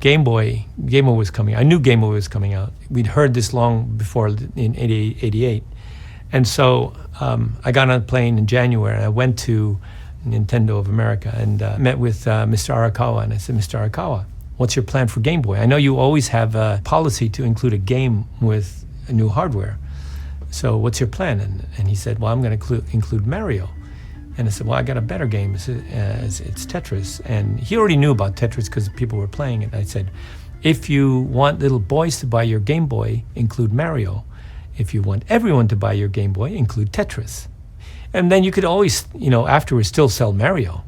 Game Boy was coming. I knew Game Boy was coming out. We'd heard this long before in 88. And so I got on a plane in January, and I went to Nintendo of America and met with Mr. Arakawa. And I said, Mr. Arakawa, what's your plan for Game Boy? I know you always have a policy to include a game with a new hardware. So what's your plan? And he said, well, I'm going to include Mario. And I said, well, I got a better game. It's Tetris. And he already knew about Tetris because people were playing it. And I said, if you want little boys to buy your Game Boy, include Mario. If you want everyone to buy your Game Boy, include Tetris. And then you could always, afterwards still sell Mario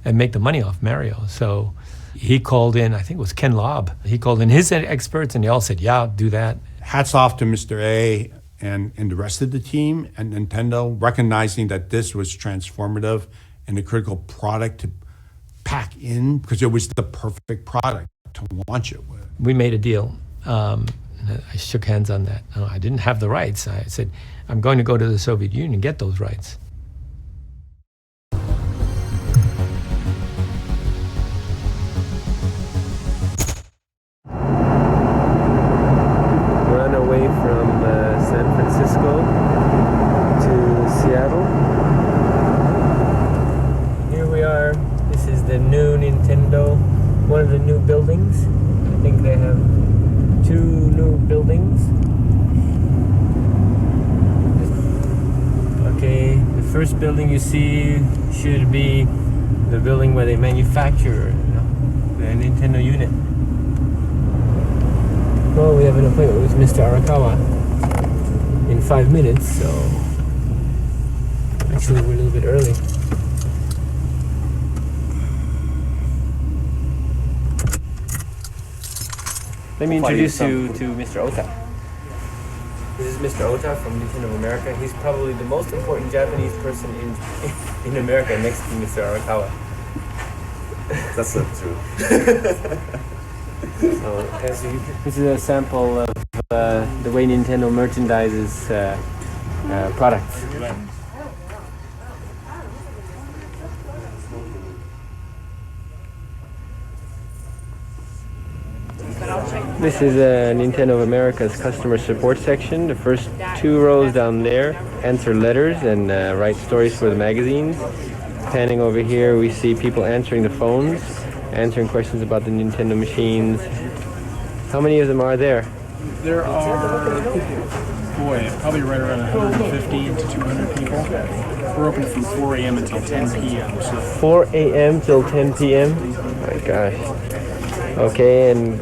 and make the money off Mario. So he called in, I think it was Ken Lobb. He called in his experts and they all said, yeah, I'll do that. Hats off to Mr. A and the rest of the team and Nintendo, recognizing that this was transformative and a critical product to pack in because it was the perfect product to launch it with. We made a deal. I shook hands on that. I didn't have the rights. I said, I'm going to go to the Soviet Union and get those rights. We're on our way from San Francisco to Seattle. Here we are. This is the new Nintendo, one of the new buildings. I think they have 2 new buildings. Okay, the first building you see should be the building where they manufacture the Nintendo unit. Well, we have an appointment with Mr. Arakawa in 5 minutes, so actually we're a little bit early. Let me introduce you to Mr. Ota. This is Mr. Ota from Nintendo of America. He's probably the most important Japanese person in America next to Mr. Arakawa. That's not true. This is a sample of the way Nintendo merchandises products. This is Nintendo of America's customer support section. The first 2 rows down there answer letters and write stories for the magazines. Panning over here, we see people answering the phones, answering questions about the Nintendo machines. How many of them are there? There are, probably right around 150 to 200 people. We're open from 4 a.m. until 10 p.m. So 4 a.m. till 10 p.m.? Oh my gosh. Okay, and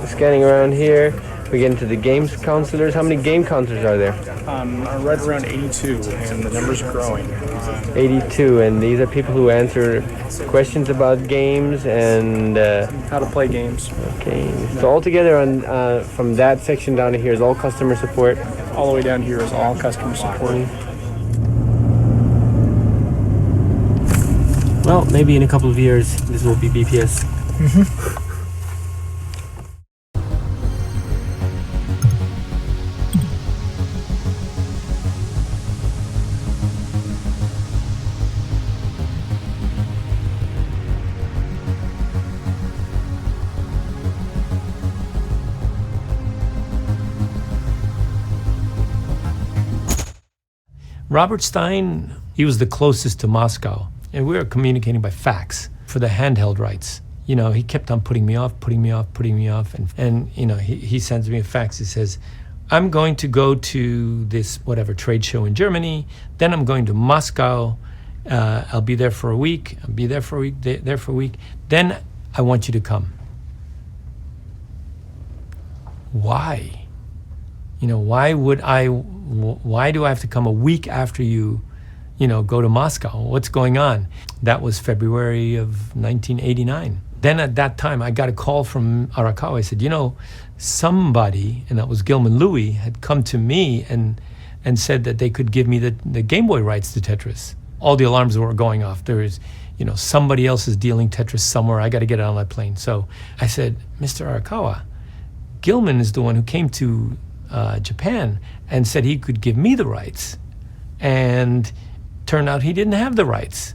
scanning around here, we get into the games counselors. How many game counselors are there? Right around 82, and the numbers are growing. 82, and these are people who answer questions about games and how to play games. Okay, so altogether on from that section down to here is all customer support. All the way down here is all customer support. Well, maybe in a couple of years this will be BPS. Robert Stein, he was the closest to Moscow, and we were communicating by fax for the handheld rights. He kept on putting me off, and he sends me a fax. He says, I'm going to go to this whatever trade show in Germany, then I'm going to Moscow, I'll be there for a week, there for a week, then I want you to come. Why? Why do I have to come a week after you go to Moscow? What's going on? That was February of 1989. Then at that time, I got a call from Arakawa. I said, somebody, and that was Gilman Louie, had come to me and said that they could give me the Game Boy rights to Tetris. All the alarms were going off. There is, somebody else is dealing Tetris somewhere. I got to get it on my plane. So I said, Mr. Arakawa, Gilman is the one who came to Japan and said he could give me the rights, and turned out he didn't have the rights.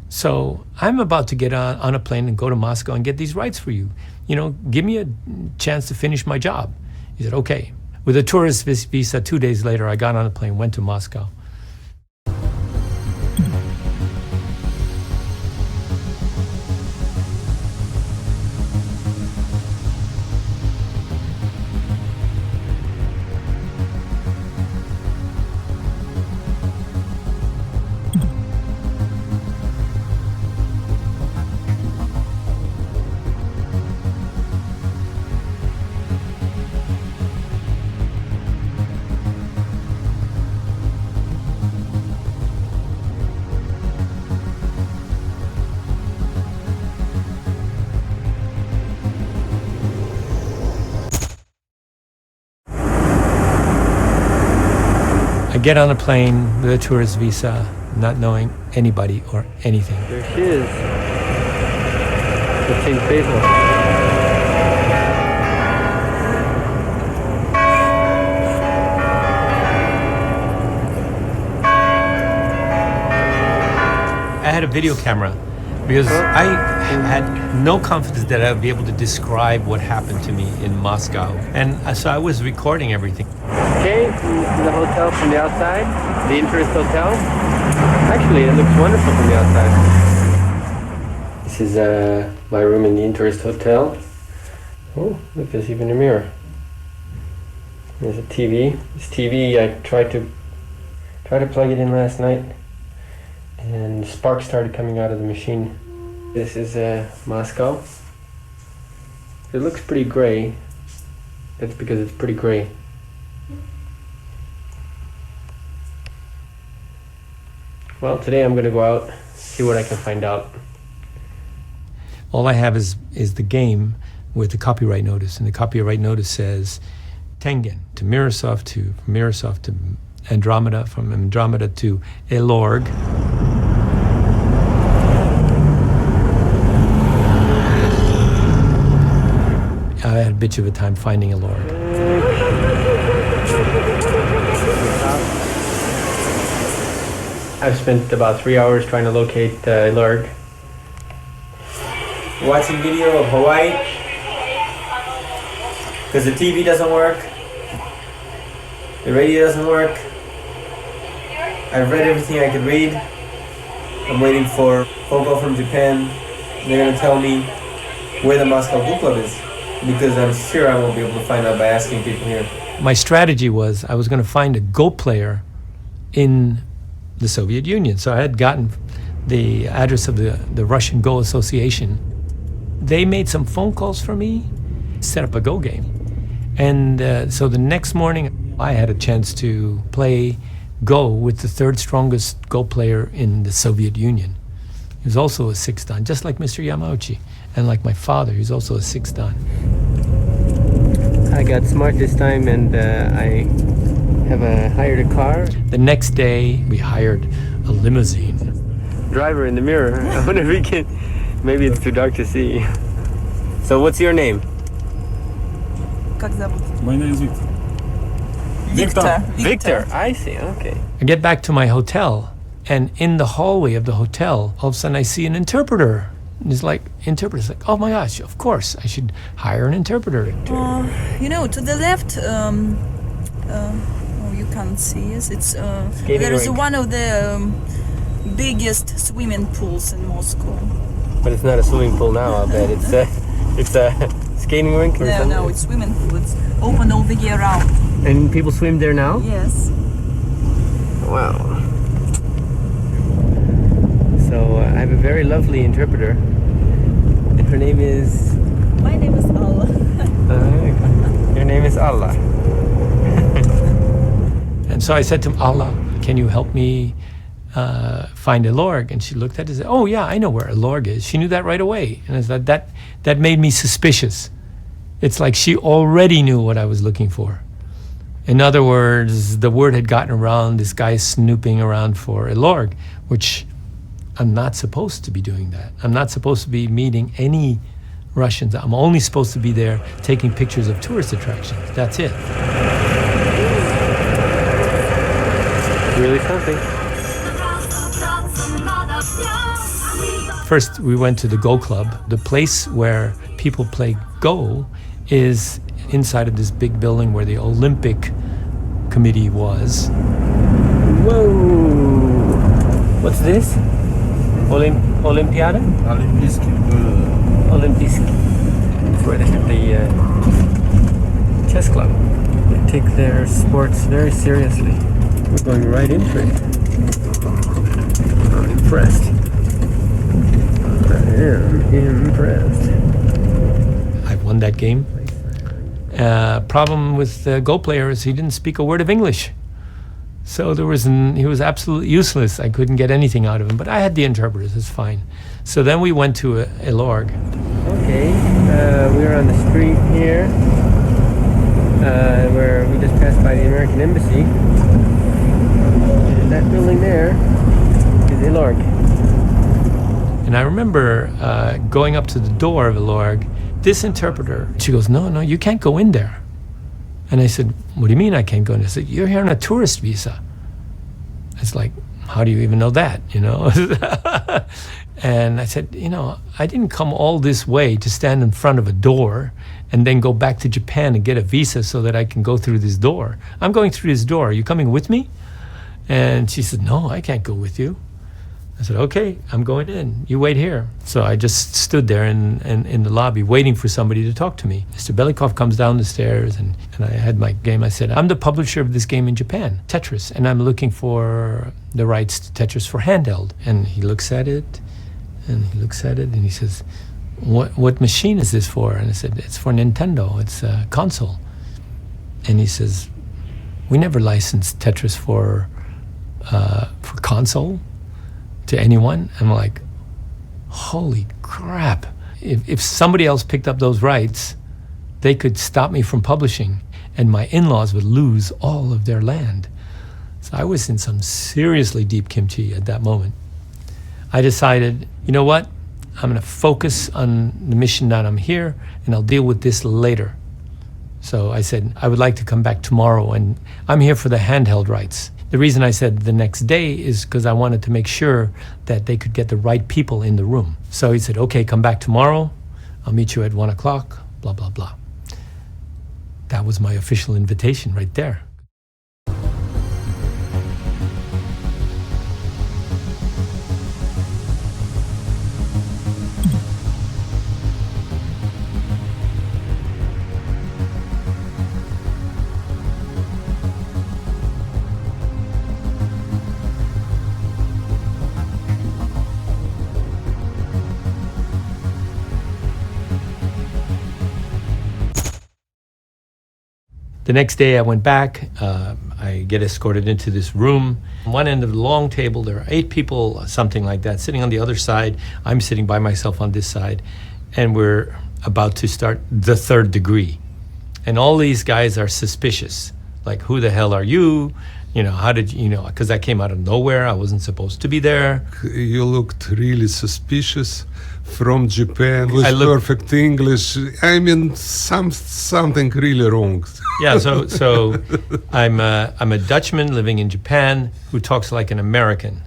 So I'm about to get on a plane and go to Moscow and get these rights for you. give me a chance to finish my job. He said, okay. With a tourist visa, 2 days later, I got on a plane, went to Moscow. I get on a plane with a tourist visa, not knowing anybody or anything. There she is. The St. Basil. I had a video camera because I had no confidence that I would be able to describe what happened to me in Moscow. And so I was recording everything. Okay, this is the hotel from the outside, the Interest Hotel. Actually, it looks wonderful from the outside. This is my room in the Interest Hotel. Oh, look, there's even a mirror. There's a TV. This TV, I tried to plug it in last night, and sparks started coming out of the machine. This is Moscow. It looks pretty gray. That's because it's pretty gray. Well, today I'm going to go out, see what I can find out. All I have is the game with the copyright notice, and the copyright notice says Tengen to Mirosov, from Mirosov to Andromeda, from Andromeda to Elorg. I had a bitch of a time finding Elorg. I've spent about 3 hours trying to locate Elorg. Watching video of Hawaii because the TV doesn't work, the radio doesn't work. I've read everything I could read. I'm waiting for a phone call from Japan. They're gonna tell me where the Moscow Book Club is, because I'm sure I won't be able to find out by asking people here. My strategy was I was going to find a Go player in the Soviet Union. So I had gotten the address of the Russian Go Association. They made some phone calls for me, set up a Go game. And so the next morning, I had a chance to play Go with the third strongest Go player in the Soviet Union. He was also a 6 dan, just like Mr. Yamauchi. And like my father, he's also a 6 dan. I got smart this time, and I have hired a car. The next day, we hired a limousine. Driver in the mirror. I wonder if we can. Maybe it's too dark to see. So, what's your name? Как зовут? My name is Victor. Victor. Victor. I see. Okay. I get back to my hotel, and in the hallway of the hotel, all of a sudden I see an interpreter. And it's like, interpreter's like, oh my gosh, of course, I should hire an interpreter. To the left, you can't see it. It's there is rink. one of the biggest swimming pools in Moscow. But it's not a swimming pool now, I bet. It's a skating rink or something? No, it's swimming pool. It's open all the year round. And people swim there now? Yes. Wow. So I have a very lovely interpreter. And her name is... My name is Allah. Your name is Allah. And so I said to him, Allah, can you help me find Elorg? And she looked at it and said, oh yeah, I know where Elorg is. She knew that right away. And I said, that made me suspicious. It's like she already knew what I was looking for. In other words, the word had gotten around, this guy snooping around for Elorg, which I'm not supposed to be doing that. I'm not supposed to be meeting any Russians. I'm only supposed to be there taking pictures of tourist attractions. That's it. Really something. First, we went to the Go Club, the place where people play go is inside of this big building where the Olympic committee was. Whoa! What's this? Olympiade? Olympisk. It's where they have the chess club. They take their sports very seriously. We're going right into it. I'm impressed. I am impressed. I won that game. Problem with the Go player is he didn't speak a word of English. So he was absolutely useless. I couldn't get anything out of him, but I had the interpreters, it's fine. So then we went to a LORG. Okay, we're on the street here, where we just passed by the American Embassy. And that building there is a LORG. And I remember going up to the door of a LORG, this interpreter, she goes, no, you can't go in there. And I said, what do you mean I can't go in there? I said, you're here on a tourist visa. It's like, how do you even know that, you know? And I said, I didn't come all this way to stand in front of a door and then go back to Japan and get a visa so that I can go through this door. I'm going through this door. Are you coming with me? And she said, no, I can't go with you. I said, okay, I'm going in. You wait here. So I just stood there in the lobby waiting for somebody to talk to me. Mr. Belikov comes down the stairs and I had my game. I said, I'm the publisher of this game in Japan, Tetris, and I'm looking for the rights to Tetris for handheld. And he looks at it and he looks at it and he says, what machine is this for? And I said, it's for Nintendo. It's a console. And he says, we never licensed Tetris for console to anyone. I'm like, holy crap. If somebody else picked up those rights, they could stop me from publishing and my in-laws would lose all of their land. So I was in some seriously deep kimchi at that moment. I decided, you know what? I'm going to focus on the mission that I'm here and I'll deal with this later. So I said, I would like to come back tomorrow and I'm here for the handheld rights. The reason I said the next day is because I wanted to make sure that they could get the right people in the room. So he said, okay, come back tomorrow. I'll meet you at 1 o'clock, blah, blah, blah. That was my official invitation right there. The next day I went back, I get escorted into this room. On one end of the long table, there are 8 people, something like that, sitting on the other side. I'm sitting by myself on this side, and we're about to start the 3rd degree. And all these guys are suspicious. Like, who the hell are you? How did you, because I came out of nowhere, I wasn't supposed to be there. You looked really suspicious. From Japan with perfect English. I mean, something really wrong. Yeah, so I'm a Dutchman living in Japan who talks like an American.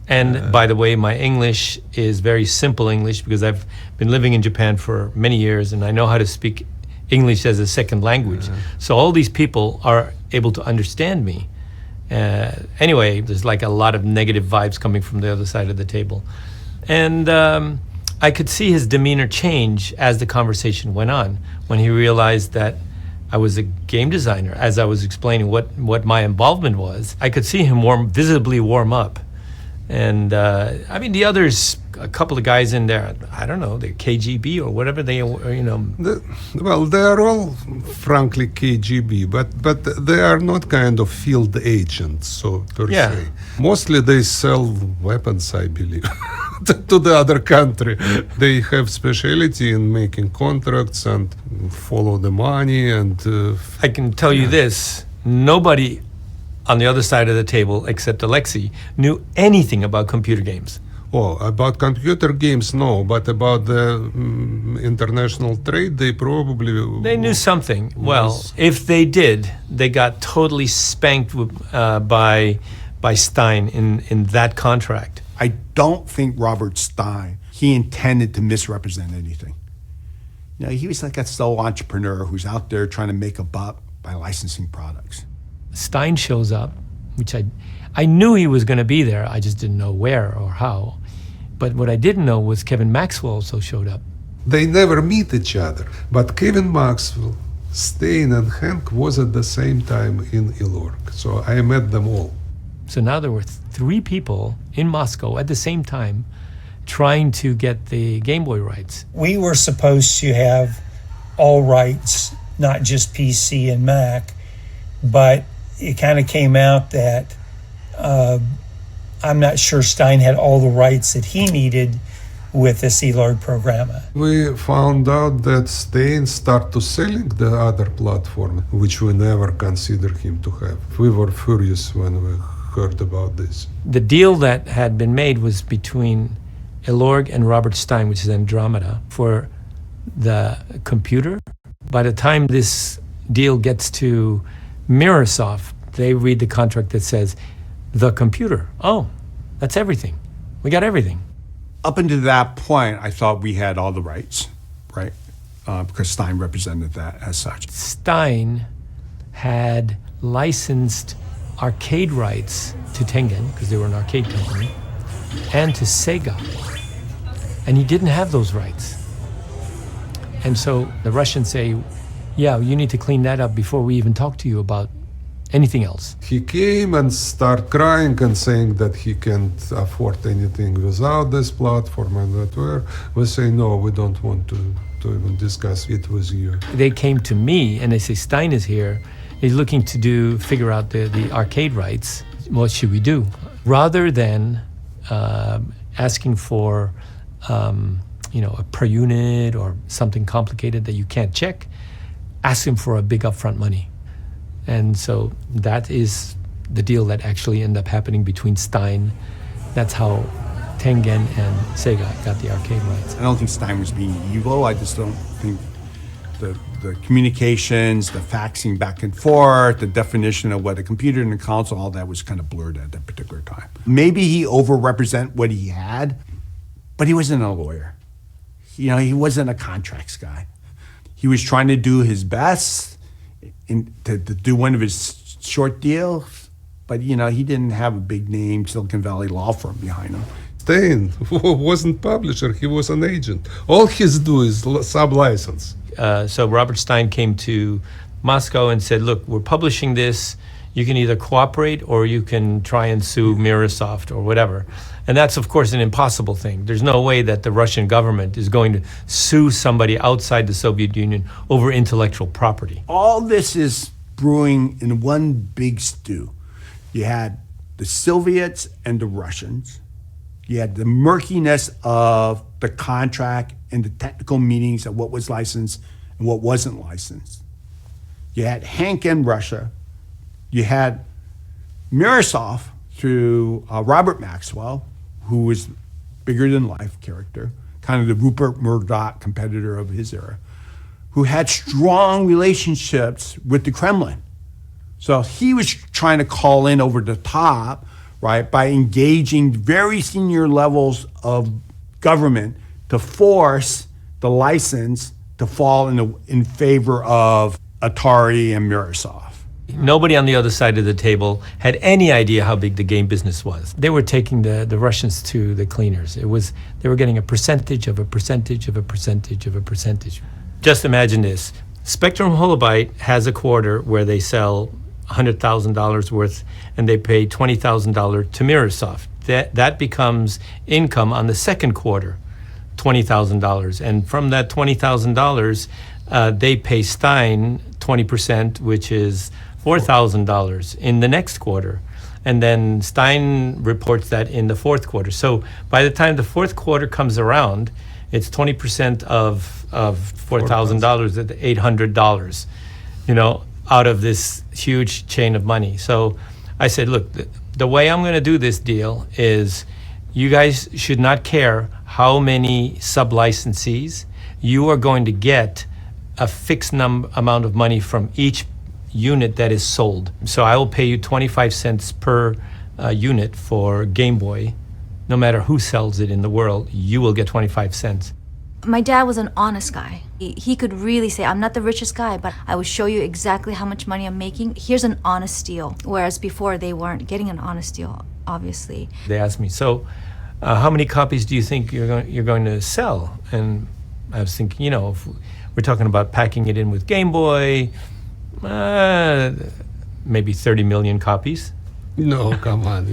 And by the way, my English is very simple English because I've been living in Japan for many years and I know how to speak English as a second language. So all these people are able to understand me. Anyway, there's like a lot of negative vibes coming from the other side of the table. And I could see his demeanor change as the conversation went on when he realized that I was a game designer. As I was explaining what my involvement was, I could see him visibly warm up. And I mean, the others, a couple of guys in there, I don't know, they're KGB or whatever they, Well, they are all, frankly, KGB, but they are not kind of field agents, so per se. Mostly they sell weapons, I believe, to the other country. They have specialty in making contracts and follow the money. And I can tell you this, nobody on the other side of the table, except Alexei, knew anything about computer games. Oh, about computer games, no, but about the international trade, they probably... They knew something. Well, if they did, they got totally spanked by Stein in that contract. I don't think Robert Stein, he intended to misrepresent anything. You know, he was like a sole entrepreneur who's out there trying to make a buck by licensing products. Stein shows up, which I knew he was going to be there. I just didn't know where or how. But what I didn't know was Kevin Maxwell also showed up. They never meet each other, but Kevin Maxwell, Stein, and Hank was at the same time in Ilorg. So I met them all. So now there were 3 people in Moscow at the same time trying to get the Game Boy rights. We were supposed to have all rights, not just PC and Mac, but it kind of came out that I'm not sure Stein had all the rights that he needed with this Elord programmer. We found out that Stein started selling the other platform, which we never considered him to have. We were furious when we heard about this. The deal that had been made was between Elorg and Robert Stein, which is Andromeda, for the computer. By the time this deal gets to Microsoft, they read the contract that says, the computer. Oh, that's everything. We got everything. Up until that point, I thought we had all the rights, right? Because Stein represented that as such. Stein had licensed arcade rights to Tengen, because they were an arcade company, and to Sega. And he didn't have those rights. And so the Russians say, yeah, you need to clean that up before we even talk to you about anything else. He came and started crying and saying that he can't afford anything without this platform and that we say, no, we don't want to even discuss it with you. They came to me and they say, Stein is here. He's looking to figure out the arcade rights. What should we do? Rather than asking for a per unit or something complicated that you can't check, ask him for a big upfront money. And so that is the deal that actually ended up happening between Stein. That's how Tengen and Sega got the arcade rights. I don't think Stein was being evil. I just don't think the communications, the faxing back and forth, the definition of what a computer and a console, all that was kind of blurred at that particular time. Maybe he overrepresented what he had, but he wasn't a lawyer. He wasn't a contracts guy. He was trying to do his best to do one of his short deals, but he didn't have a big name Silicon Valley law firm behind him. Stein wasn't publisher, he was an agent. All he's do is sub-license. So Robert Stein came to Moscow and said, look, we're publishing this. You can either cooperate or you can try and sue Microsoft or whatever. And that's, of course, an impossible thing. There's no way that the Russian government is going to sue somebody outside the Soviet Union over intellectual property. All this is brewing in one big stew. You had the Soviets and the Russians. You had the murkiness of the contract and the technical meetings of what was licensed and what wasn't licensed. You had Hank in Russia. You had Microsoft through Robert Maxwell, who was bigger than life character, kind of the Rupert Murdoch competitor of his era, who had strong relationships with the Kremlin. So he was trying to call in over the top, right, by engaging very senior levels of government to force the license to fall in favor of Atari and Microsoft. Nobody on the other side of the table had any idea how big the game business was. They were taking the Russians to the cleaners. They were getting a percentage of a percentage of a percentage of a percentage. Just imagine this. Spectrum Holobyte has a quarter where they sell $100,000 worth and they pay $20,000 to Microsoft. That becomes income on the second quarter, $20,000. And from that $20,000, they pay Stein 20%, which is $4,000 in the next quarter. And then Stein reports that in the fourth quarter. So by the time the fourth quarter comes around, it's 20% of $4,000 at $800, out of this huge chain of money. So I said, look, the way I'm going to do this deal is you guys should not care how many sub-licensees. You are going to get a fixed amount of money from each unit that is sold. So I will pay you 25 cents per unit for Game Boy. No matter who sells it in the world, you will get 25 cents. My dad was an honest guy. He could really say, I'm not the richest guy, but I will show you exactly how much money I'm making. Here's an honest deal. Whereas before, they weren't getting an honest deal, obviously. They asked me, so how many copies do you think you're going to sell? And I was thinking, if we're talking about packing it in with Game Boy, maybe 30 million copies. No, come on,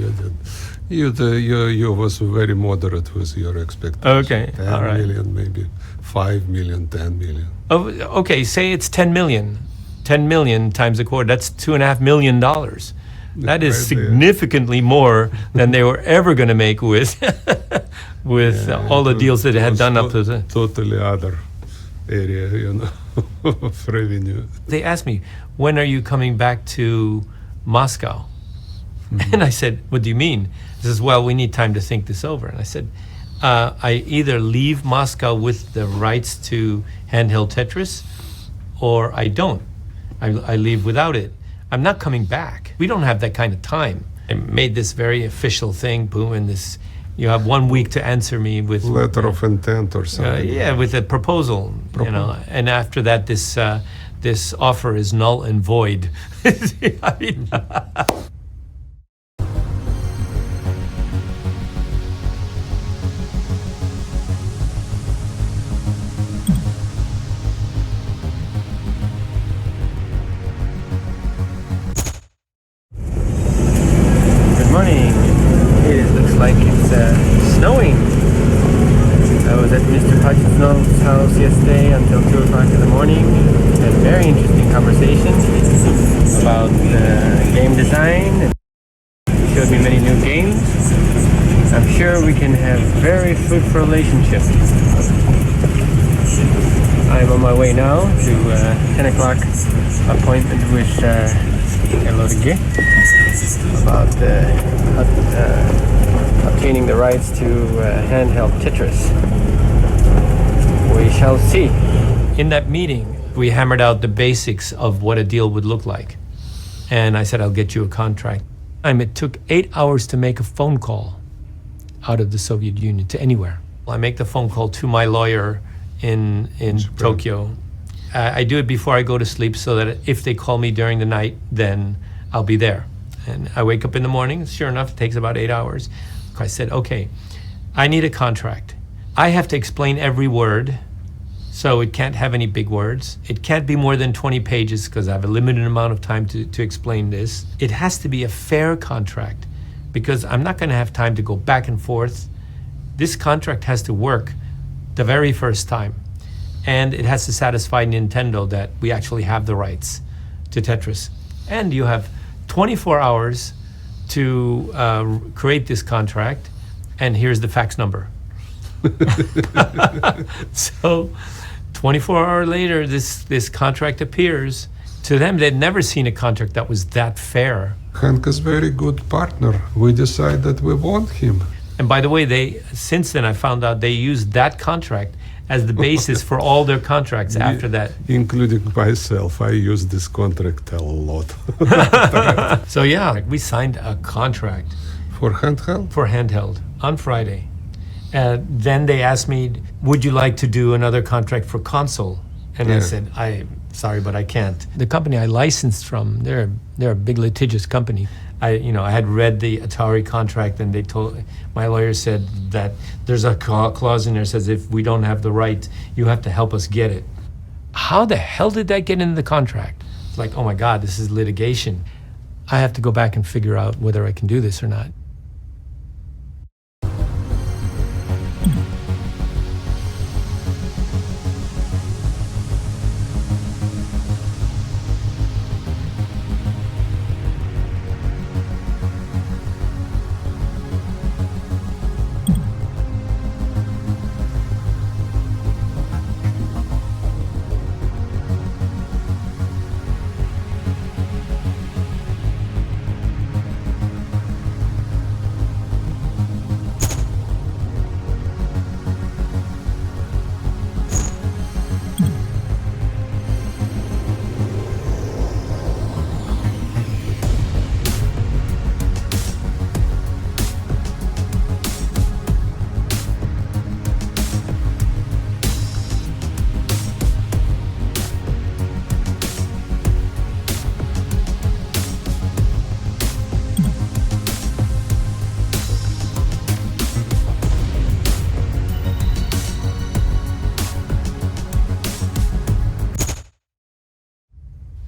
you was very moderate with your expectations. Okay, 10 all right. million, maybe 5 million, 10 million. Oh, okay, say it's 10 million. 10 million times a quarter, that's $2.5 million. That is Right there. significantly more than they were ever going to make with all the deals that they had done up to the... Totally other area, of revenue. They asked me, when are you coming back to Moscow? And I said, what do you mean? He says, well, we need time to think this over. And I said, I either leave Moscow with the rights to handheld Tetris, or I don't. I leave without it. I'm not coming back. We don't have that kind of time. I made this very official thing, boom, and this, you have 1 week to answer me with... Letter of intent or something. yeah, with a proposal, and after that, this offer is null and void. I mean, Good morning. It looks like it's snowing. I was at Mr. Hutchinson's house yesterday until 2 o'clock in the morning. Had a very interesting conversation about game design. He showed me many new games. I'm sure we can have very fruitful relationship. I'm on my way now to 10 o'clock appointment with Hello to Gear about obtaining the rights to handheld Tetris. We shall see. In that meeting, we hammered out the basics of what a deal would look like. And I said, I'll get you a contract. It took 8 hours to make a phone call out of the Soviet Union to anywhere. I make the phone call to my lawyer in Tokyo. I do it before I go to sleep so that if they call me during the night, then I'll be there. And I wake up in the morning, sure enough, it takes about 8 hours. I said, okay, I need a contract. I have to explain every word, so it can't have any big words. It can't be more than 20 pages because I have a limited amount of time to explain this. It has to be a fair contract because I'm not going to have time to go back and forth. This contract has to work the very first time. And it has to satisfy Nintendo that we actually have the rights to Tetris. And you have 24 hours to create this contract, and here's the fax number. So 24 hours later, this contract appears. To them, they'd never seen a contract that was that fair. Hank is very good partner. We decide that we want him. And by the way, since then I found out they used that contract as the basis for all their contracts after that. Including myself, I use this contract a lot. So yeah, we signed a contract. For handheld? For handheld on Friday. Then they asked me, would you like to do another contract for console? And I said, sorry, but I can't. The company I licensed from, they're a big litigious company. I had read the Atari contract, and my lawyer said that there's a clause in there that says if we don't have the right, you have to help us get it. How the hell did that get into the contract? It's like, oh my God, this is litigation. I have to go back and figure out whether I can do this or not.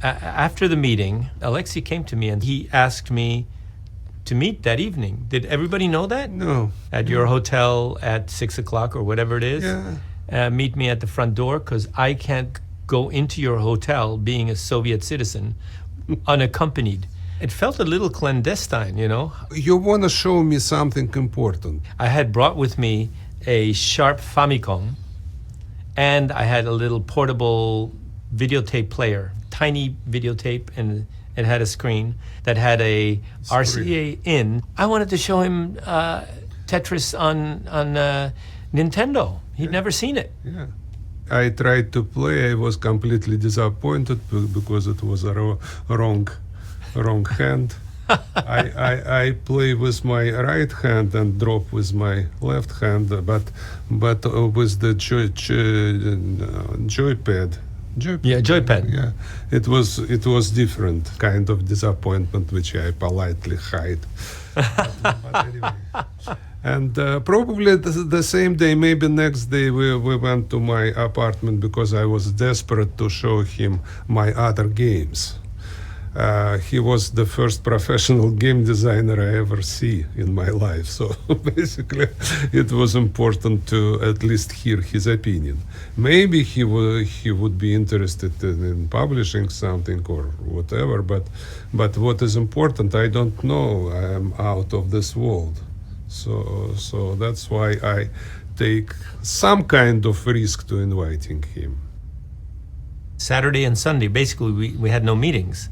after the meeting, Alexei came to me and he asked me to meet that evening. Did everybody know that? No. At your hotel at 6 o'clock or whatever it is? Yeah. Meet me at the front door because I can't go into your hotel being a Soviet citizen unaccompanied. It felt a little clandestine, you know? You want to show me something important. I had brought with me a Sharp Famicom, and I had a little portable videotape player, tiny videotape, and it had a screen that had a RCA in. I wanted to show him Tetris on Nintendo. He'd never seen it. Yeah. I tried to play. I was completely disappointed because it was a wrong hand. I play with my right hand and drop with my left hand, but with the joypad. Yeah, joypad. Yeah, it was different kind of disappointment, which I politely hide. but anyway. And probably the same day, maybe next day, we went to my apartment because I was desperate to show him my other games. He was the first professional game designer I ever see in my life. So basically, it was important to at least hear his opinion. Maybe he would be interested in publishing something or whatever, but what is important, I don't know. I am out of this world. So that's why I take some kind of risk to inviting him. Saturday and Sunday, basically, we had no meetings.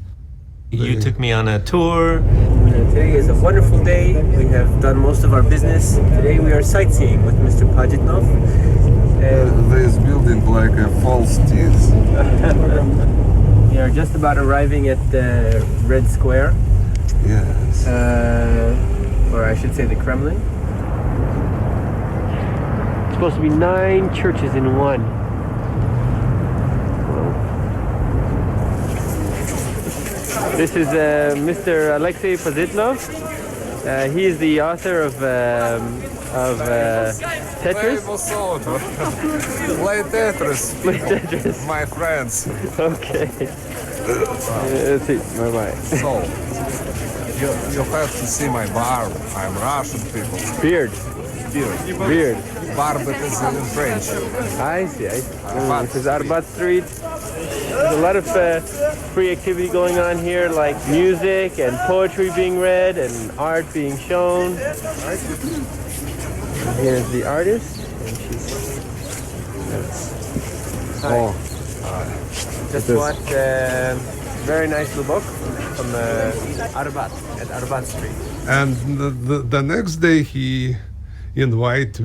You took me on a tour. Today is a wonderful day. We have done most of our business. Today we are sightseeing with Mr. Pajitnov. This building like a false teeth. We are just about arriving at the Red Square. Yes. Or I should say the Kremlin. It's supposed to be 9 churches in one. This is Mr. Alexei Pazitlov. He is the author of Tetris. Play Tetris. Play Tetris. My friends. Okay. That's it. Bye bye. So, you have to see my barb. I'm Russian people. Beard. Beard. Barb is in French. I see. This is Arbat Street. There's a lot of free activity going on here, like music and poetry being read and art being shown. And here's the artist, and she's. Hi. Just bought a very nice little book from Arbat at Arbat Street. And the next day he invite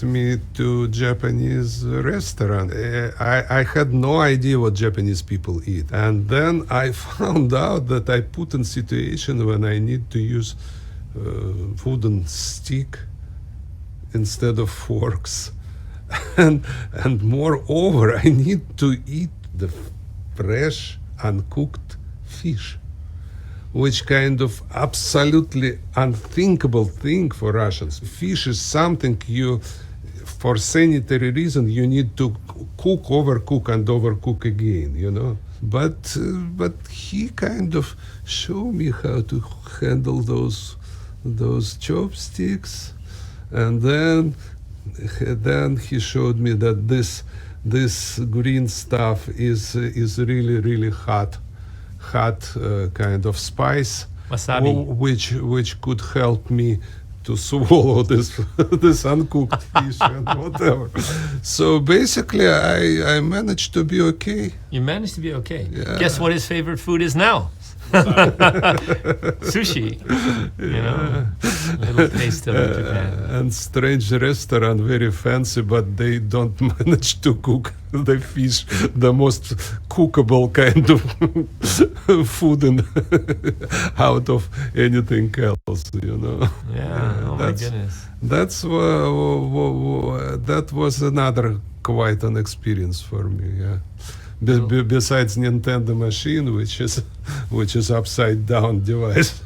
me to Japanese restaurant. I had no idea what Japanese people eat, and then I found out that I put in situation when I need to use wooden stick instead of forks, and moreover I need to eat the fresh uncooked fish, which kind of absolutely unthinkable thing for Russians. Fish is something you, for sanitary reason, you need to cook, overcook, and overcook again, you know. But he kind of showed me how to handle those chopsticks, and then he showed me that this green stuff is really hot kind of spice, wasabi, which could help me to swallow this uncooked fish and whatever. So basically, I managed to be okay. You managed to be okay. Yeah. Guess what his favorite food is now? Sushi. You know, a little taste of Japan. And strange restaurant, very fancy, but they don't manage to cook the fish, the most cookable kind of food out of anything else, you know. Yeah, oh my goodness. That was another quite an experience for me, yeah. Besides Nintendo machine, which is upside down device.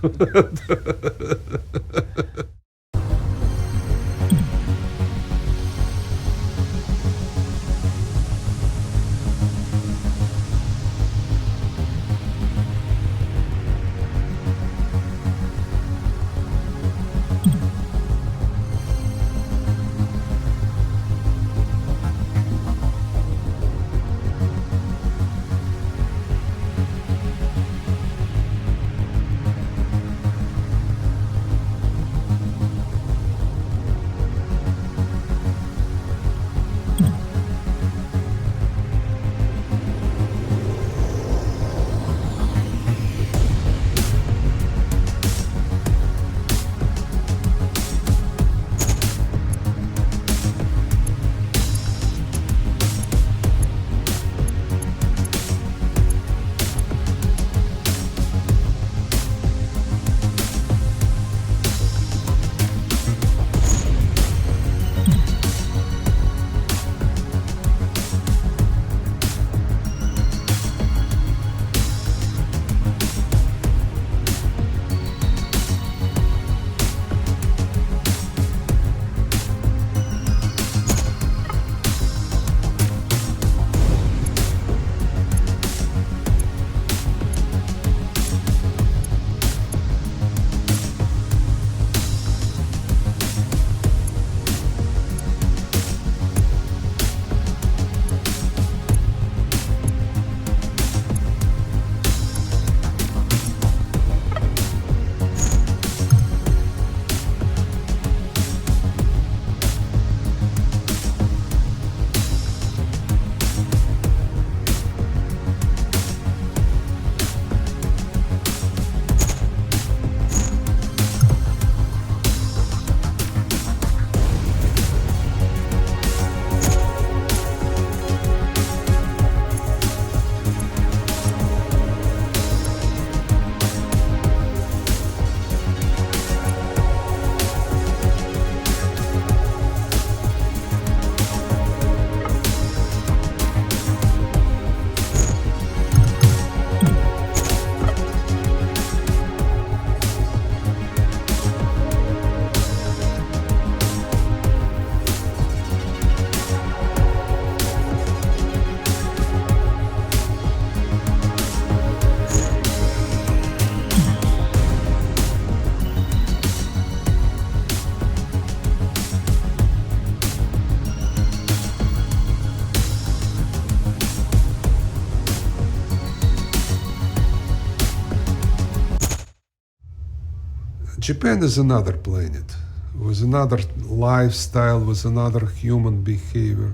Japan is another planet, with another lifestyle, with another human behavior,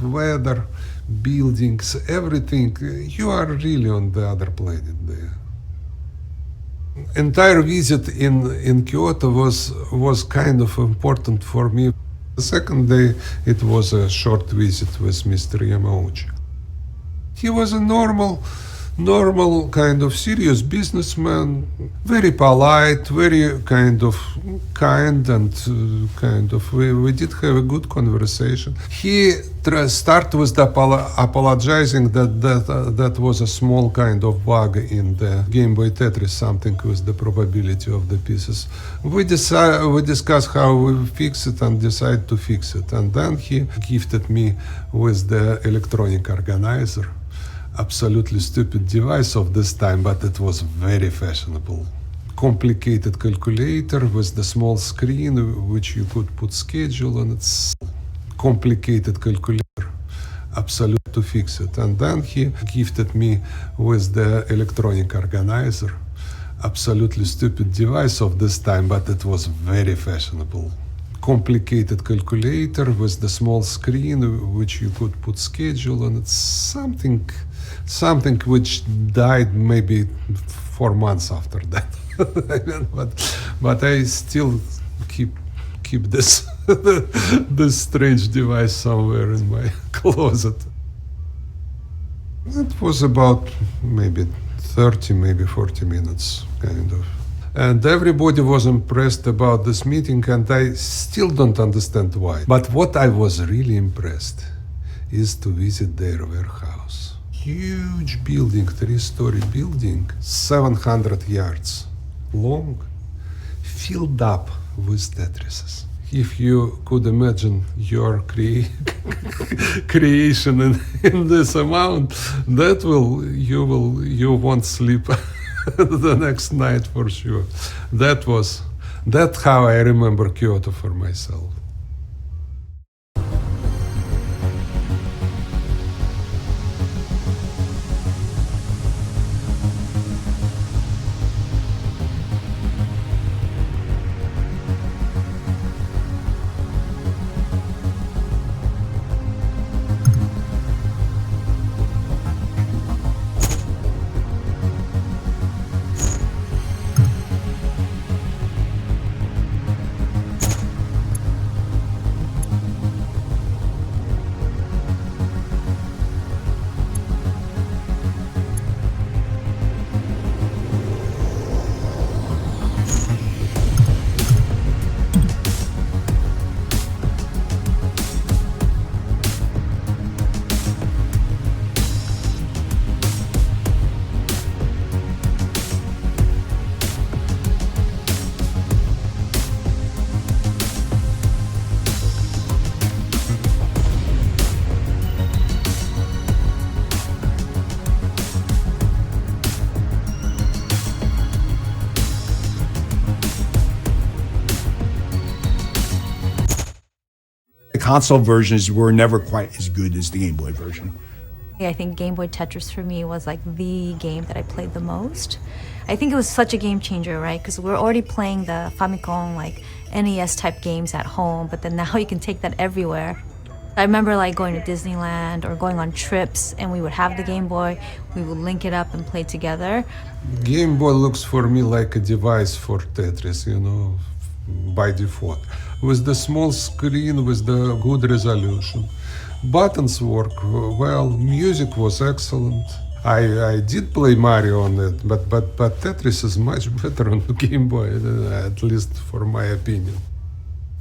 weather, buildings, everything. You are really on the other planet there. Entire visit in Kyoto was kind of important for me. The second day, it was a short visit with Mr. Yamauchi. He was a normal kind of serious businessman, very polite, very kind and we did have a good conversation. He started with apologizing that was a small kind of bug in the Game Boy Tetris, something with the probability of the pieces. We discussed how we fix it and decide to fix it, and then he gifted me with the electronic organizer. Absolutely stupid device of this time, but it was very fashionable. Complicated calculator with the small screen which you could put schedule on. It's complicated calculator, absolutely to fix it. And then he gifted me with the electronic organizer. Absolutely stupid device of this time, but it was very fashionable. Complicated calculator with the small screen which you could put schedule on. It's something which died maybe 4 months after that. but I still keep this this strange device somewhere in my closet. It was about maybe 30, maybe 40 minutes, kind of. And everybody was impressed about this meeting, and I still don't understand why. But what I was really impressed is to visit their warehouse. Huge building, 3-story building, 700 yards long, filled up with Tetrises. If you could imagine your creation in this amount, you won't sleep the next night for sure. That's how I remember Kyoto for myself. Console versions were never quite as good as the Game Boy version. I think Game Boy Tetris for me was like the game that I played the most. I think it was such a game changer, right? Because we're already playing the Famicom, like NES type games at home, but then now you can take that everywhere. I remember like going to Disneyland or going on trips, and we would have the Game Boy, we would link it up and play together. Game Boy looks for me like a device for Tetris, by default. With the small screen, with the good resolution. Buttons work well, music was excellent. I did play Mario on it, but Tetris is much better on the Game Boy, at least for my opinion.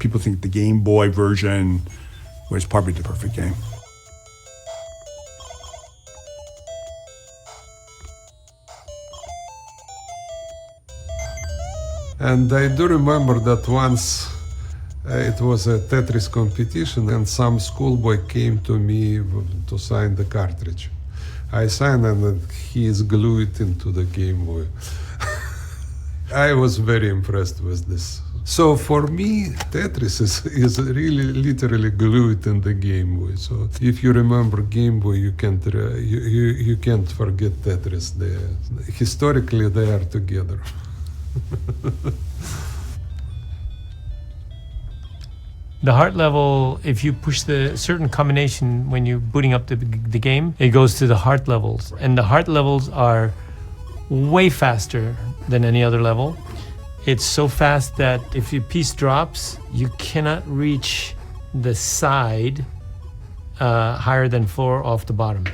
People think the Game Boy version was probably the perfect game. And I do remember that once it was a Tetris competition, and some schoolboy came to me to sign the cartridge. I signed, and he is glued into the Game Boy. I was very impressed with this. So for me, Tetris is really literally glued in the Game Boy. So if you remember Game Boy, you can't forget Tetris. Historically, they are together. The heart level, if you push the certain combination when you're booting up the game, it goes to the heart levels. And the heart levels are way faster than any other level. It's so fast that if your piece drops, you cannot reach the side higher than 4 off the bottom.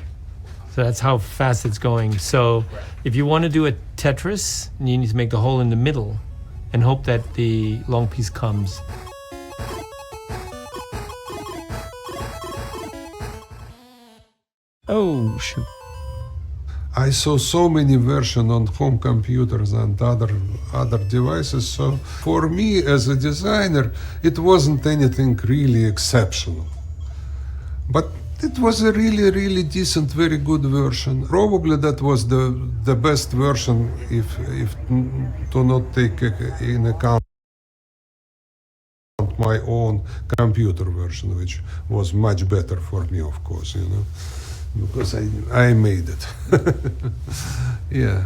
So that's how fast it's going. So if you want to do a Tetris, you need to make the hole in the middle and hope that the long piece comes. Oh, shoot. I saw so many versions on home computers and other devices. So for me as a designer, it wasn't anything really exceptional. But it was a really decent, very good version. Probably that was the best version if to not take in account my own computer version, which was much better for me, of course, because I made it. Yeah.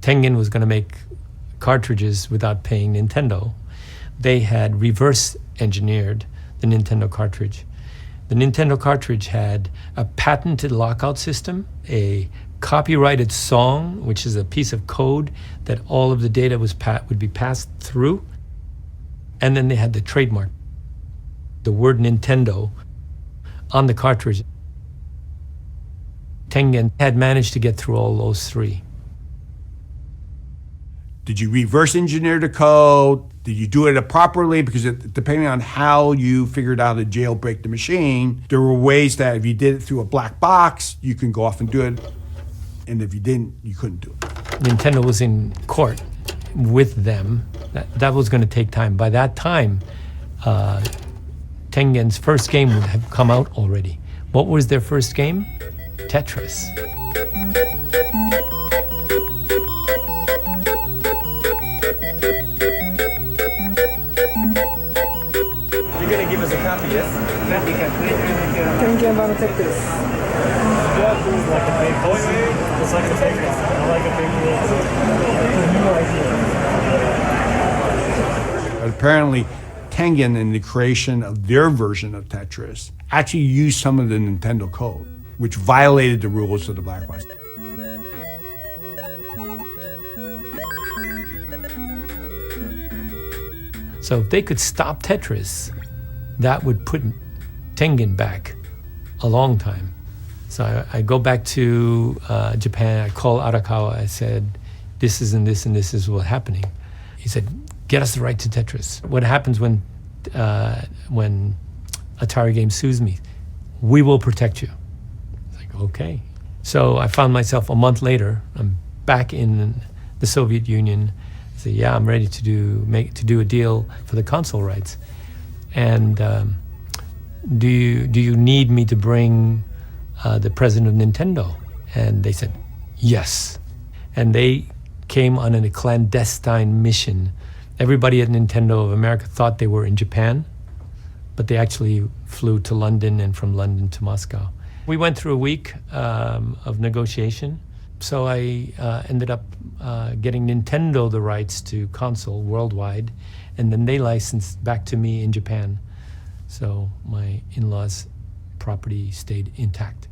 Tengen was going to make cartridges without paying Nintendo. They had reverse engineered the Nintendo cartridge. The Nintendo cartridge had a patented lockout system, a copyrighted song, which is a piece of code that all of the data would be passed through, and then they had the trademark, the word Nintendo, on the cartridge. Tengen had managed to get through all those three. Did you reverse engineer the code? Did you do it properly? Because depending on how you figured out to jailbreak the machine, there were ways that if you did it through a black box, you can go off and do it. And if you didn't, you couldn't do it. Nintendo was in court with them. That was going to take time. By that time, Tengen's first game would have come out already. What was their first game? Tetris. Give us a copy, yes? Tengen about Tetris. Yeah, it's like a big boy. It's like a Tetris. I like a big wheel. But apparently, Tengen, in the creation of their version of Tetris, actually used some of the Nintendo code, which violated the rules of the black box. So if they could stop Tetris, that would put Tengen back a long time. So I go back to Japan, I call Arakawa, I said, this is and this and this is what's happening. He said, get us the right to Tetris. What happens when Atari Games sues me? We will protect you. It's like, okay. So I found myself a month later, I'm back in the Soviet Union. I said, yeah, I'm ready to do a deal for the console rights. And do you need me to bring the president of Nintendo? And they said, yes. And they came on a clandestine mission. Everybody at Nintendo of America thought they were in Japan, but they actually flew to London and from London to Moscow. We went through a week of negotiation. So I ended up getting Nintendo the rights to console worldwide, and then they licensed back to me in Japan. So my in-laws' property stayed intact.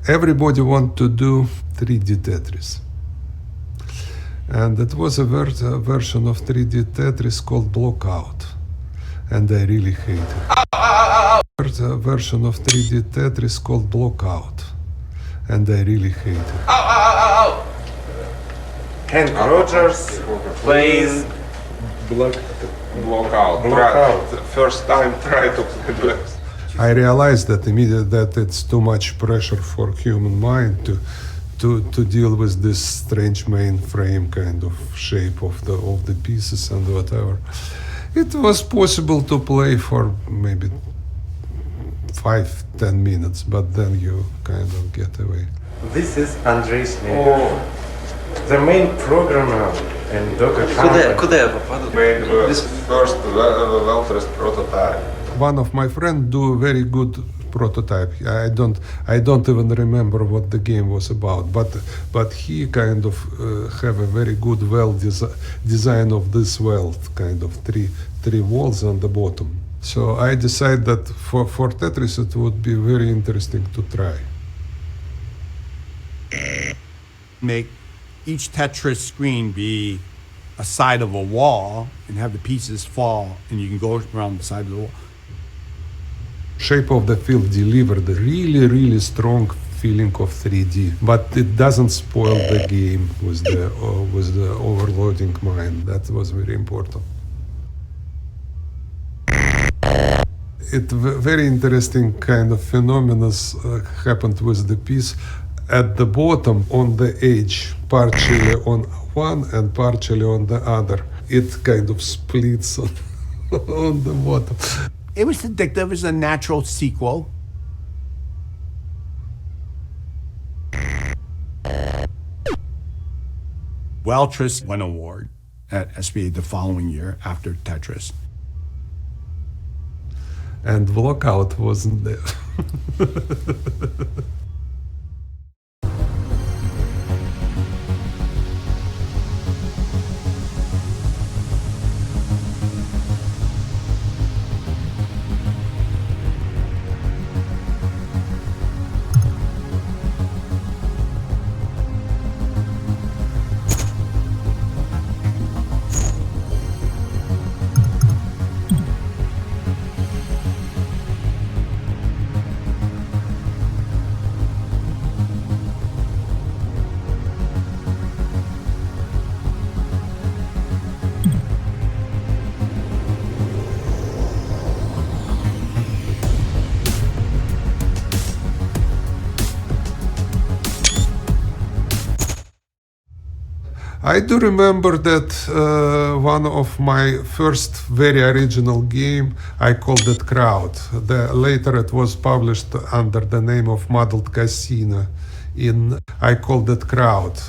Everybody want to do 3D Tetris. And it was a version of 3D Tetris called Blockout. And I really hate it. A version of 3D Tetris called Blockout. And I really hate it. Hank Rogers plays Blockout. First time try to play Black. I realized that immediately that it's too much pressure for human mind to deal with this strange mainframe kind of shape of the pieces and whatever. It was possible to play for maybe 5-10 minutes, but then you kind of get away. This is Andrei Snever, the main programmer and Docker company. Made this first well-dressed prototype. One of my friends do a very good prototype. I don't even remember what the game was about, but he kind of have a very good design of this welt, kind of three walls on the bottom. So I decided that for Tetris it would be very interesting to try. Make each Tetris screen be a side of a wall and have the pieces fall, and you can go around the side of the wall. Shape of the field delivered a really strong feeling of 3D, but it doesn't spoil the game with the overloading mind. That was very important. It very interesting kind of phenomena happened with the piece. At the bottom, on the edge, partially on one and partially on the other, it kind of splits on the bottom. It was addictive. It was a natural sequel. Weltris won an award at SBA the following year after Tetris. And Blockout wasn't there. I do remember that one of my first very original game, I called it Crowd. Later it was published under the name of Modeled Casino. I called it Crowd.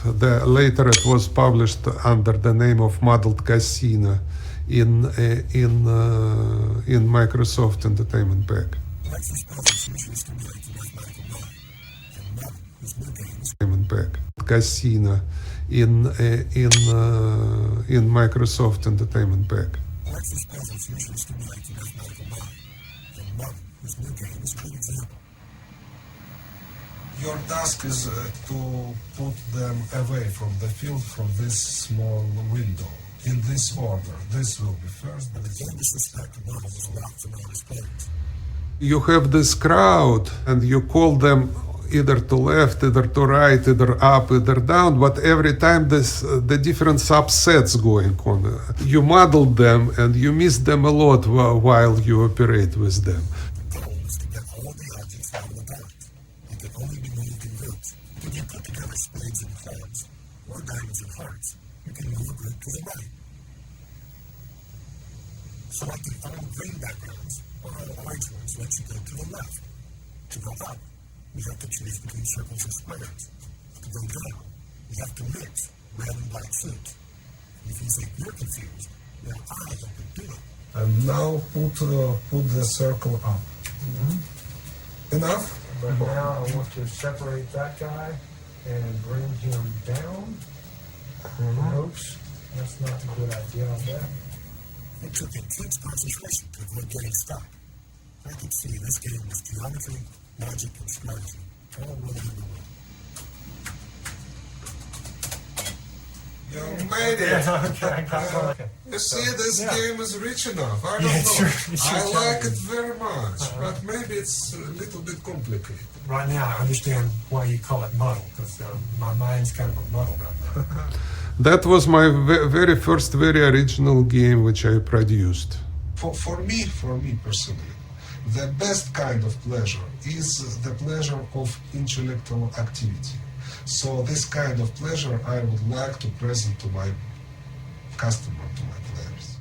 Later it was published under the name of Modeled Casino in Microsoft Entertainment Pack. Casino in Microsoft Entertainment Pack. Your task is to put them away from the field from this small window. In this order. This will be first. You have this crowd and you call them either to left, either to right, either up, either down, but every time the different subsets going on. You model them and you miss them a lot while you operate with them. Selecting all green backgrounds or all orange ones lets you go to the left. To go up, you have to choose between circles and squares. To go down, you have to mix red and black suits. If you think you're confused, well, I have to do it. And now put the circle up. Enough? But now I want to separate that guy and bring him down. Oops, that's not a good idea, I bet. It took intense concentration to avoid getting stuck. I could see this game was geometry, logic, and strategy. You made it. Okay. You see, this game is rich enough. I don't know. I like it very much, but maybe it's a little bit complicated. Right now, I understand why you call it muddle, because my mind's kind of a muddle right now. That was my very first, very original game which I produced. For me personally, the best kind of pleasure is the pleasure of intellectual activity. So this kind of pleasure I would like to present to my customer, to my players.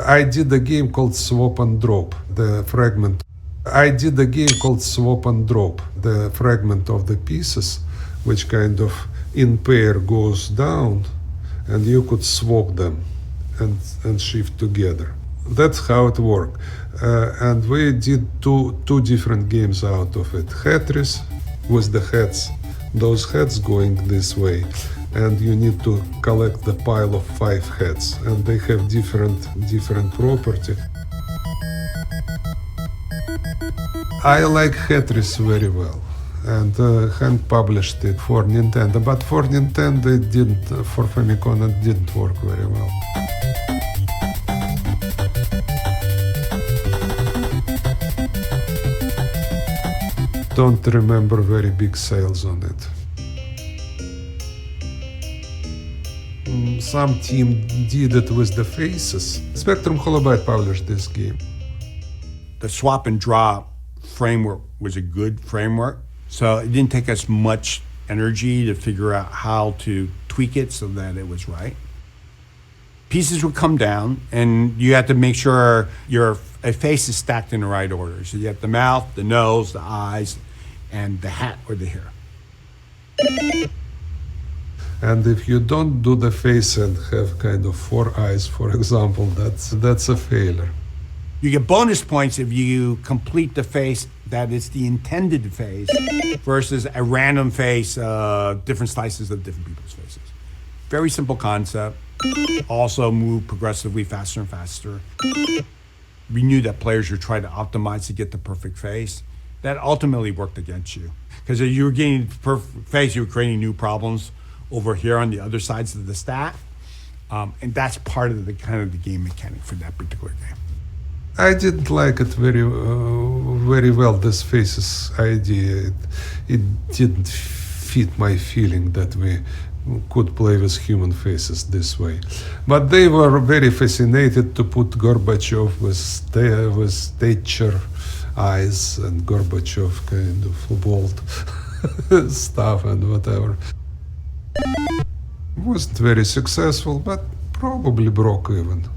I did a game called Swap and Drop, the fragment. I did a game called Swap and Drop, the fragment of the pieces, which kind of in pair goes down, and you could swap them and shift together. That's how it worked. And we did two different games out of it. Tetris with the heads, those heads going this way, and you need to collect the pile of 5 heads, and they have different property. I like Tetris very well, and hand published it for Nintendo, but for Nintendo it didn't, for Famicom it didn't work very well. Don't remember very big sales on it. Some team did it with the faces. Spectrum Holobyte published this game. The swap and drop framework was a good framework, so it didn't take us much energy to figure out how to tweak it so that it was right. Pieces would come down, and you have to make sure a face is stacked in the right order. So you have the mouth, the nose, the eyes, and the hat or the hair. And if you don't do the face and have kind of 4 eyes, for example, that's a failure. You get bonus points if you complete the face that is the intended face versus a random face, different slices of different people's faces. Very simple concept. Also move progressively faster and faster. We knew that players were trying to optimize to get the perfect face. That ultimately worked against you. Because if you were getting the perfect face, you were creating new problems over here on the other sides of the stack. And that's part of the kind of the game mechanic for that particular game. I didn't like it very well, this faces idea. It didn't fit my feeling that we could play with human faces this way. But they were very fascinated to put Gorbachev with Thatcher eyes and Gorbachev kind of bald stuff and whatever. Wasn't very successful, but probably broke even.